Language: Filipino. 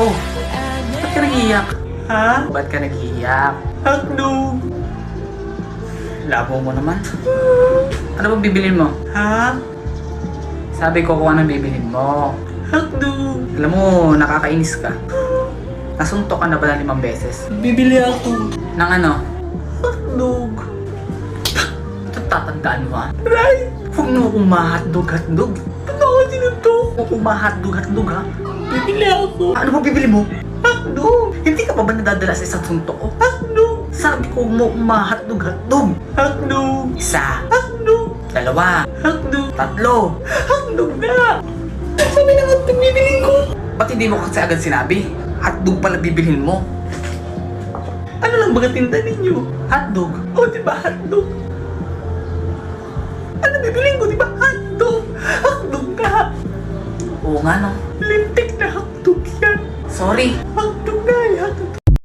Oh, ba't ka nag-iiyak? Ha? Ba't ka nag-iiyak? Hotdog! Labo mo naman. Ano bang bibilin mo? Ha? Sabi ko kung anong bibilin mo. Hotdog! Alam mo, nakakainis ka. Nasuntok ka na ba na 5 beses? Bibili ako. Ng ano? Hotdog. Ito tatandaan mo ha? Right! Huwag mo akong ma-hotdog. Ano ako sinuntok? Huwag akong ma-hotdog ha? Bibili ako. Ano ba bibili mo? Hotdog! Hindi ka pa ba nadadala sa isang suntok ko? Hotdog! Sabi ko mo ma-hotdog. Hotdog! Isa. Hotdog! 2. Hotdog! 3. Hotdog na! Sabi na hotdog bibilin ko. Ba't hindi mo kasi agad sinabi? Hotdog pala bibilhin mo. Ano lang ba tinda ninyo? Hotdog? O diba hotdog? Ano bibilin ko diba hotdog? Hotdog ka! Oo nga no. Lintik na hotdog yan. Sorry. Hotdog